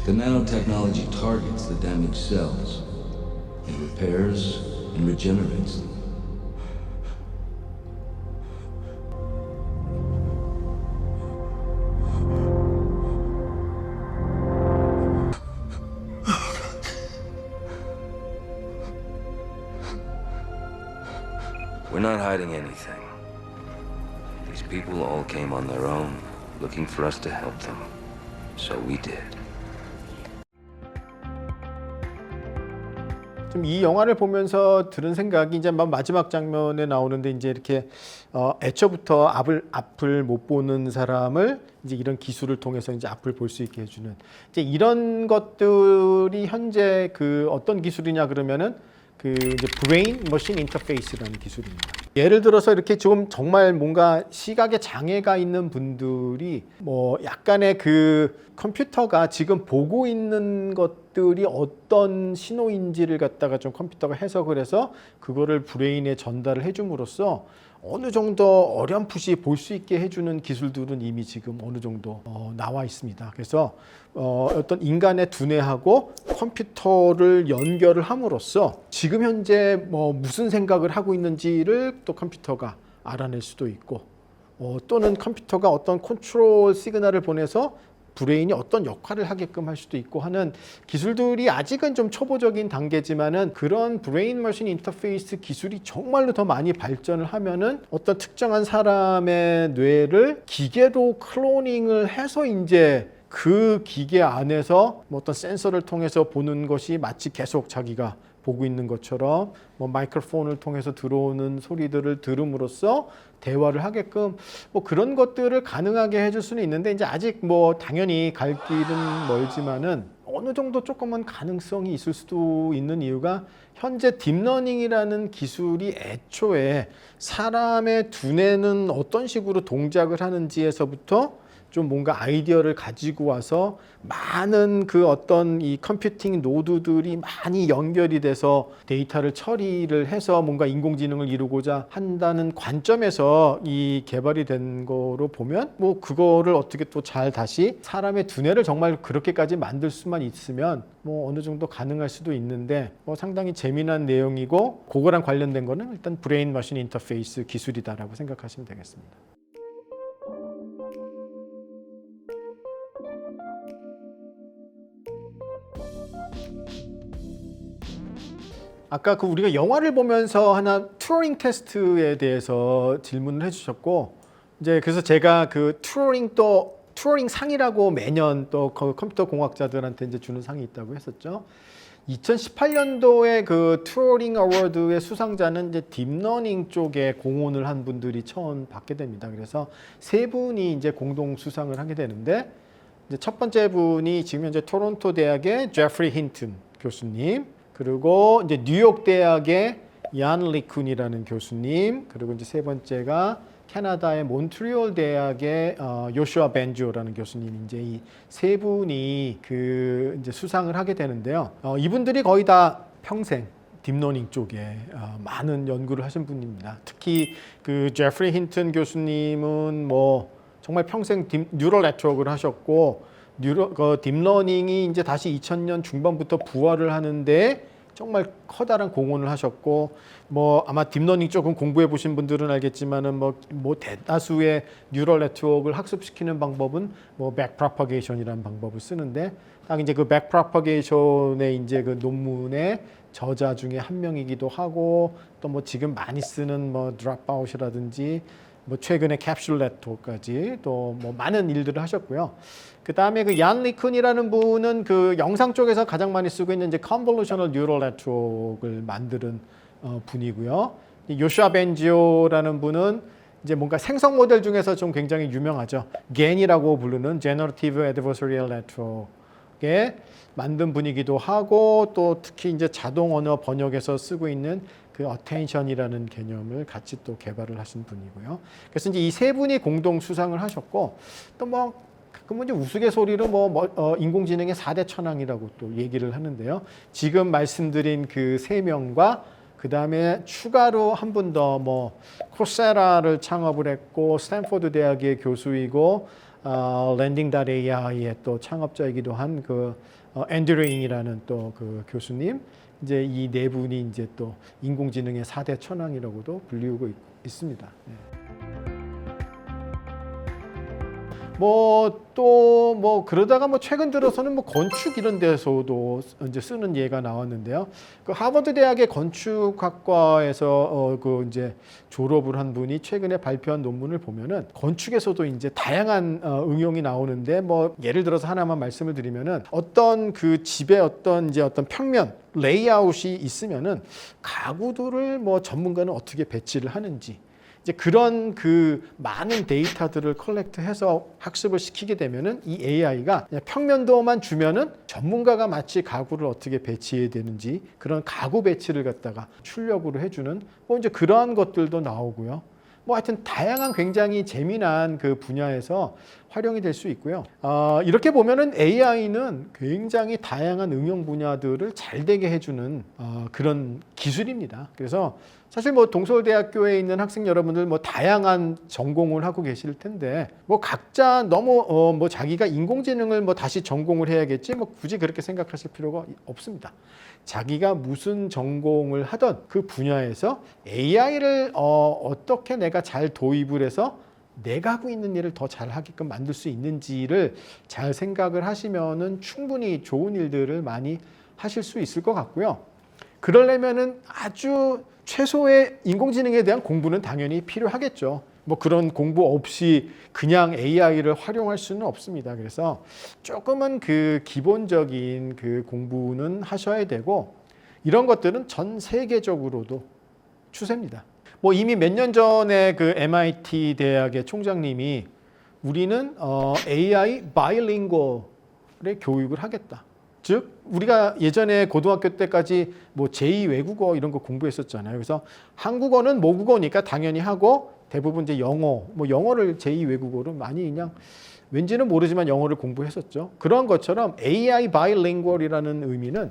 The nanotechnology targets the damaged cells and repairs and regenerates them. We're not hiding anything. These people all came on their own, looking for us to help them. So we did. 좀 이 영화를 보면서 들은 생각이 이제 마지막 장면에 나오는데 이제 이렇게 애초부터 앞을 못 보는 사람을 이제 이런 기술을 통해서 이제 앞을 볼 수 있게 해주는 이제 이런 것들이 현재 어떤 기술이냐 그러면은 이제 브레인 머신 인터페이스라는 기술입니다. 예를 들어서 이렇게 좀 정말 뭔가 시각에 장애가 있는 분들이 뭐 약간의 컴퓨터가 지금 보고 있는 것들이 어떤 신호인지를 갖다가 좀 컴퓨터가 해석을 해서 그거를 브레인에 전달을 해줌으로써 어느 정도 어렴풋이 볼 수 있게 해주는 기술들은 이미 지금 어느 정도 나와 있습니다. 그래서 어떤 인간의 두뇌하고 컴퓨터를 연결을 함으로써 지금 현재 뭐 무슨 생각을 하고 있는지를 또 컴퓨터가 알아낼 수도 있고 또는 컴퓨터가 어떤 컨트롤 시그널을 보내서 브레인이 어떤 역할을 하게끔 할 수도 있고 하는 기술들이 아직은 좀 초보적인 단계지만은 그런 브레인 머신 인터페이스 기술이 정말로 더 많이 발전을 하면은 어떤 특정한 사람의 뇌를 기계로 클로닝을 해서 이제 그 기계 안에서 뭐 어떤 센서를 통해서 보는 것이 마치 계속 자기가 보고 있는 것처럼 뭐 마이크로폰을 통해서 들어오는 소리들을 들음으로써 대화를 하게끔 뭐 그런 것들을 가능하게 해줄 수는 있는데 이제 아직 뭐 당연히 갈 길은 멀지만은 어느 정도 조금은 가능성이 있을 수도 있는 이유가 현재 딥러닝이라는 기술이 애초에 사람의 두뇌는 어떤 식으로 동작을 하는지에서부터 좀 뭔가 아이디어를 가지고 와서 많은 어떤 이 컴퓨팅 노드들이 많이 연결이 돼서 데이터를 처리를 해서 뭔가 인공지능을 이루고자 한다는 관점에서 이 개발이 된 거로 보면 뭐 그거를 어떻게 또 잘 다시 사람의 두뇌를 정말 그렇게까지 만들 수만 있으면 뭐 어느 정도 가능할 수도 있는데 뭐 상당히 재미난 내용이고 그거랑 관련된 거는 일단 브레인 머신 인터페이스 기술이다라고 생각하시면 되겠습니다. 아까 우리가 영화를 보면서 하나 튜어링 테스트에 대해서 질문을 해주셨고 이제 그래서 제가 튜어링 상이라고 매년 또 컴퓨터 공학자들한테 이제 주는 상이 있다고 했었죠. 2018년도에 튜어링 어워드의 수상자는 이제 딥러닝 쪽에 공헌을 한 분들이 처음 받게 됩니다. 그래서 세 분이 이제 공동 수상을 하게 되는데 이제 첫 번째 분이 지금 현재 토론토 대학의 제프리 힌튼 교수님. 그리고 이제 뉴욕 대학의 얀 리쿤이라는 교수님, 그리고 이제 세 번째가 캐나다의 몬트리올 대학의 요슈아 벤조라는 교수님, 이제 이 세 분이 이제 수상을 하게 되는데요. 이분들이 거의 다 평생 딥러닝 쪽에 많은 연구를 하신 분입니다. 특히 제프리 힌튼 교수님은 뭐 정말 평생 뉴럴 네트워크를 하셨고. 딥러닝이 이제 다시 2000년 중반부터 부활을 하는데 정말 커다란 공헌을 하셨고 뭐 아마 딥러닝 조금 공부해 보신 분들은 알겠지만은 뭐 대다수의 뉴럴 네트워크를 학습시키는 방법은 뭐 백프로퍼게이션이라는 방법을 쓰는데 딱 이제 백프로퍼게이션의 이제 논문의 저자 중에 한 명이기도 하고 또 뭐 지금 많이 쓰는 뭐 드롭아웃이라든지 뭐 최근에 캡슐 네트워크까지 또 뭐 많은 일들을 하셨고요. 그 다음에 얀 리쿤이라는 분은 영상 쪽에서 가장 많이 쓰고 있는 이제 컨볼루셔널 뉴럴 네트워크를 만드는 분이고요. 이 요슈아 벤지오라는 분은 이제 뭔가 생성 모델 중에서 좀 굉장히 유명하죠. GAN이라고 부르는 Generative Adversarial Network에 만든 분이기도 하고 또 특히 이제 자동 언어 번역에서 쓰고 있는 그 attention이라는 개념을 같이 또 개발을 하신 분이고요. 그래서 이제 이 세 분이 공동 수상을 하셨고 또 뭐 가끔 이제 우스갯소리로 인공지능의 4대 천왕이라고 또 얘기를 하는데요. 지금 말씀드린 그 세 명과 그 다음에 추가로 한 분 더 뭐 코세라를 창업을 했고 스탠포드 대학의 교수이고 랜딩.ai의 또 창업자이기도 한 그 앤드류 잉이라는 또 그 교수님, 이제 이 네 분이 이제 또 인공지능의 4대 천왕이라고도 불리우고 있습니다. 네. 그러다가 최근 들어서는 건축 이런 데서도 이제 쓰는 예가 나왔는데요. 그 하버드 대학의 건축학과에서 이제 졸업을 한 분이 최근에 발표한 논문을 보면은 건축에서도 이제 다양한 응용이 나오는데 예를 들어서 하나만 말씀을 드리면은 어떤 그 집에 어떤 평면 레이아웃이 있으면은 가구들을 전문가는 어떻게 배치를 하는지 이제 그런 그 많은 데이터들을 컬렉트해서 학습을 시키게 되면은 이 AI가 평면도만 주면은 전문가가 마치 가구를 어떻게 배치해야 되는지 그런 가구 배치를 갖다가 출력으로 해주는 이제 그러한 것들도 나오고요. 하여튼 다양한 굉장히 재미난 그 분야에서 활용이 될 수 있고요. 이렇게 보면은 AI는 굉장히 다양한 응용 분야들을 잘 되게 해주는 그런 기술입니다. 그래서 사실 동서울대학교에 있는 학생 여러분들 다양한 전공을 하고 계실 텐데 각자 너무 자기가 인공지능을 다시 전공을 해야겠지 굳이 그렇게 생각하실 필요가 없습니다. 자기가 무슨 전공을 하던 그 분야에서 AI를 어떻게 내가 잘 도입을 해서 내가 하고 있는 일을 더 잘하게끔 만들 수 있는지를 잘 생각을 하시면은 충분히 좋은 일들을 많이 하실 수 있을 것 같고요. 그러려면은 아주 최소의 인공지능에 대한 공부는 당연히 필요하겠죠. 그런 공부 없이 그냥 AI를 활용할 수는 없습니다. 그래서 조금은 그 기본적인 그 공부는 하셔야 되고 이런 것들은 전 세계적으로도 추세입니다. 이미 몇 년 전에 그 MIT 대학의 총장님이 우리는 AI 바이링구얼의 교육을 하겠다. 즉 우리가 예전에 고등학교 때까지 제2 외국어 이런 거 공부했었잖아요. 그래서 한국어는 모국어니까 당연히 하고 대부분 이제 영어를 제2 외국어로 많이 그냥 왠지는 모르지만 영어를 공부했었죠. 그런 것처럼 AI 바이링구얼이라는 의미는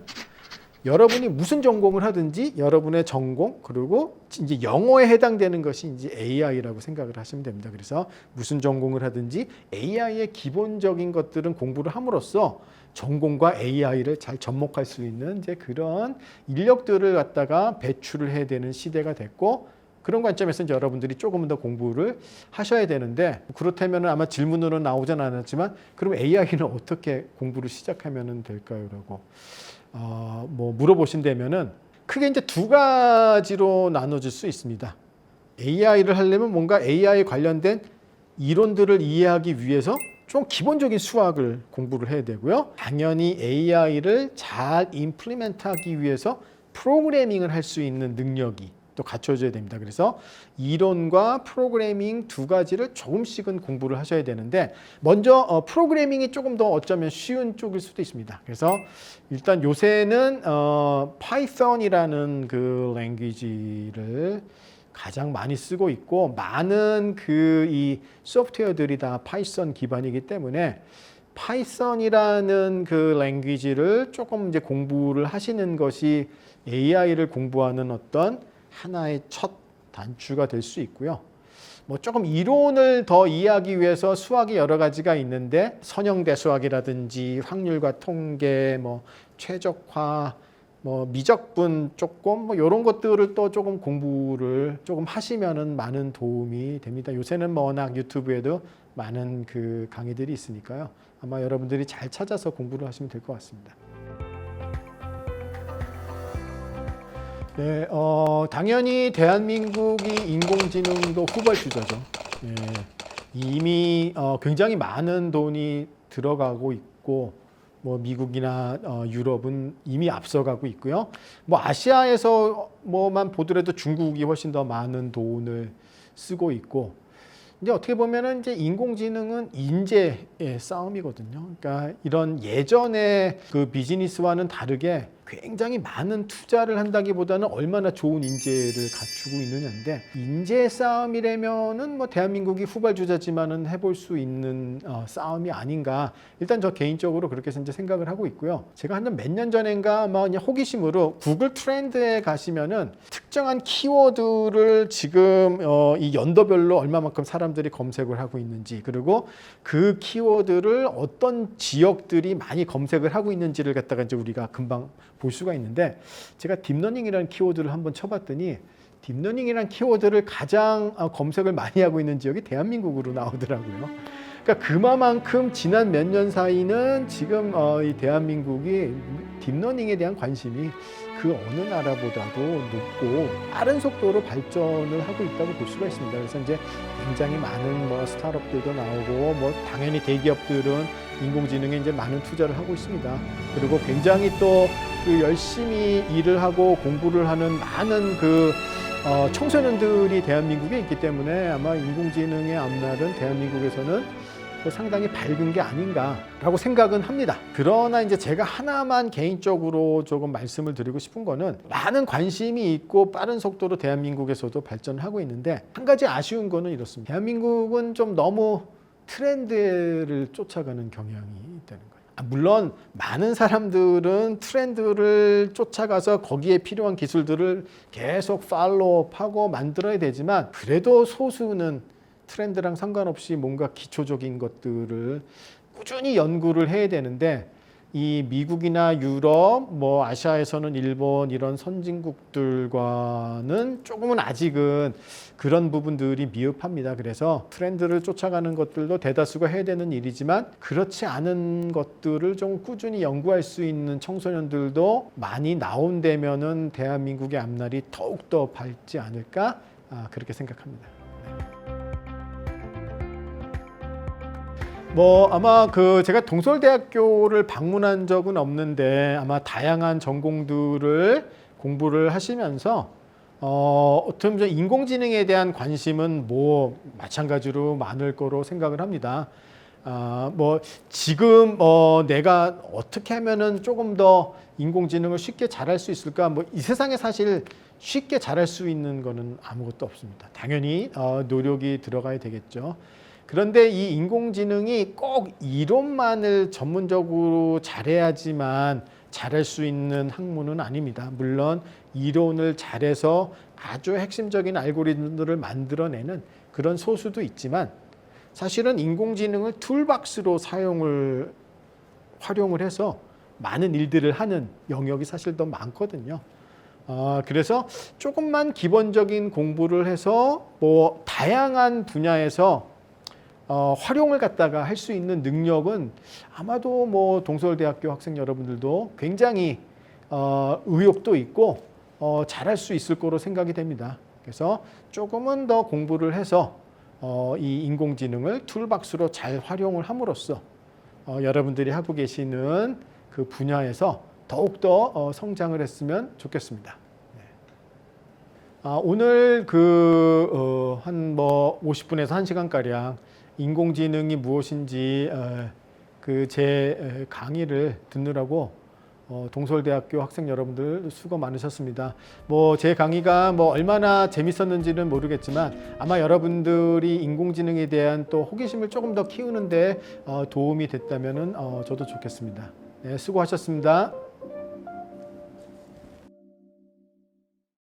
여러분이 무슨 전공을 하든지 여러분의 전공 그리고 이제 영어에 해당되는 것이 이제 AI라고 생각을 하시면 됩니다. 그래서 무슨 전공을 하든지 AI의 기본적인 것들은 공부를 함으로써 전공과 AI를 잘 접목할 수 있는 이제 그런 인력들을 갖다가 배출을 해야 되는 시대가 됐고 그런 관점에서 이제 여러분들이 조금 더 공부를 하셔야 되는데 그렇다면 아마 질문으로는 나오진 않았지만 그럼 AI는 어떻게 공부를 시작하면 될까요? 라고 물어보신다면은 크게 이제 두 가지로 나눠질 수 있습니다. AI를 하려면 뭔가 AI 관련된 이론들을 이해하기 위해서 좀 기본적인 수학을 공부를 해야 되고요. 당연히 AI를 잘 임플리멘트하기 위해서 프로그래밍을 할 수 있는 능력이 또 갖춰져야 됩니다. 그래서 이론과 프로그래밍 두 가지를 조금씩은 공부를 하셔야 되는데 먼저 프로그래밍이 조금 더 어쩌면 쉬운 쪽일 수도 있습니다. 그래서 일단 요새는 파이썬이라는 그 랭귀지를 가장 많이 쓰고 있고 많은 이 소프트웨어들이 다 파이썬 기반이기 때문에 파이썬이라는 그 랭귀지를 조금 이제 공부를 하시는 것이 AI를 공부하는 어떤 하나의 첫 단추가 될 수 있고요. 조금 이론을 더 이해하기 위해서 수학이 여러 가지가 있는데 선형대 수학이라든지 확률과 통계, 최적화, 미적분 조금 이런 것들을 또 조금 공부를 조금 하시면은 많은 도움이 됩니다. 요새는 워낙 유튜브에도 많은 그 강의들이 있으니까요. 아마 여러분들이 잘 찾아서 공부를 하시면 될 것 같습니다. 네, 당연히 대한민국이 인공지능도 후발주자죠. 네, 이미 굉장히 많은 돈이 들어가고 있고 뭐 미국이나 유럽은 이미 앞서가고 있고요. 뭐 아시아에서 뭐만 보더라도 중국이 훨씬 더 많은 돈을 쓰고 있고, 이제 어떻게 보면은 이제 인공지능은 인재의 싸움이거든요. 그러니까 이런 예전의 그 비즈니스와는 다르게 굉장히 많은 투자를 한다기보다는 얼마나 좋은 인재를 갖추고 있느냐인데, 인재 싸움이라면은 뭐 대한민국이 후발주자지만은 해볼 수 있는 싸움이 아닌가. 일단 저 개인적으로 그렇게 이제 생각을 하고 있고요. 제가 한 몇 년 전인가 아마 그냥 호기심으로 구글 트렌드에 가시면은 특정한 키워드를 지금 이 연도별로 얼마만큼 사람들이 검색을 하고 있는지, 그리고 그 키워드를 어떤 지역들이 많이 검색을 하고 있는지를 갖다가 이제 우리가 금방 볼 수가 있는데, 제가 딥러닝이라는 키워드를 한번 쳐봤더니 딥러닝이라는 키워드를 가장 검색을 많이 하고 있는 지역이 대한민국으로 나오더라고요. 그러니까 그만큼 지난 몇 년 사이는 지금 이 대한민국이 딥러닝에 대한 관심이 그 어느 나라보다도 높고 빠른 속도로 발전을 하고 있다고 볼 수가 있습니다. 그래서 이제 굉장히 많은 뭐 스타트업들도 나오고, 뭐 당연히 대기업들은 인공지능에 이제 많은 투자를 하고 있습니다. 그리고 굉장히 또 그 열심히 일을 하고 공부를 하는 많은 그 청소년들이 대한민국에 있기 때문에 아마 인공지능의 앞날은 대한민국에서는 상당히 밝은 게 아닌가라고 생각은 합니다. 그러나 이제 제가 하나만 개인적으로 조금 말씀을 드리고 싶은 거는, 많은 관심이 있고 빠른 속도로 대한민국에서도 발전하고 있는데, 한 가지 아쉬운 거는 이렇습니다. 대한민국은 좀 너무 트렌드를 쫓아가는 경향이 있다는 거예요. 물론 많은 사람들은 트렌드를 쫓아가서 거기에 필요한 기술들을 계속 팔로우하고 만들어야 되지만, 그래도 소수는 트렌드랑 상관없이 뭔가 기초적인 것들을 꾸준히 연구를 해야 되는데, 이 미국이나 유럽, 뭐 아시아에서는 일본 이런 선진국들과는 조금은 아직은 그런 부분들이 미흡합니다. 그래서 트렌드를 쫓아가는 것들도 대다수가 해야 되는 일이지만, 그렇지 않은 것들을 좀 꾸준히 연구할 수 있는 청소년들도 많이 나온다면은 대한민국의 앞날이 더욱더 밝지 않을까, 그렇게 생각합니다. 뭐 아마 그 제가 동서울대학교를 방문한 적은 없는데, 아마 다양한 전공들을 공부를 하시면서 어떤 인공지능에 대한 관심은 뭐 마찬가지로 많을 거로 생각을 합니다. 뭐 지금 내가 어떻게 하면은 조금 더 인공지능을 쉽게 잘할 수 있을까? 뭐 이 세상에 사실 쉽게 잘할 수 있는 거는 아무것도 없습니다. 당연히 노력이 들어가야 되겠죠. 그런데 이 인공지능이 꼭 이론만을 전문적으로 잘해야지만 잘할 수 있는 학문은 아닙니다. 물론 이론을 잘해서 아주 핵심적인 알고리즘들을 만들어내는 그런 소수도 있지만, 사실은 인공지능을 툴박스로 활용을 해서 많은 일들을 하는 영역이 사실 더 많거든요. 그래서 조금만 기본적인 공부를 해서 뭐 다양한 분야에서 활용을 갖다가 할 수 있는 능력은 아마도 뭐 동서울대학교 학생 여러분들도 굉장히 의욕도 있고 잘할 수 있을 거로 생각이 됩니다. 그래서 조금은 더 공부를 해서 이 인공지능을 툴박스로 잘 활용을 함으로써 여러분들이 하고 계시는 그 분야에서 더욱더 성장을 했으면 좋겠습니다. 오늘 한 뭐 50분에서 1시간가량 인공지능이 무엇인지 그 제 강의를 듣느라고 동서울대학교 학생 여러분들 수고 많으셨습니다. 뭐 제 강의가 뭐 얼마나 재밌었는지는 모르겠지만, 아마 여러분들이 인공지능에 대한 또 호기심을 조금 더 키우는데 도움이 됐다면은 저도 좋겠습니다. 네, 수고하셨습니다.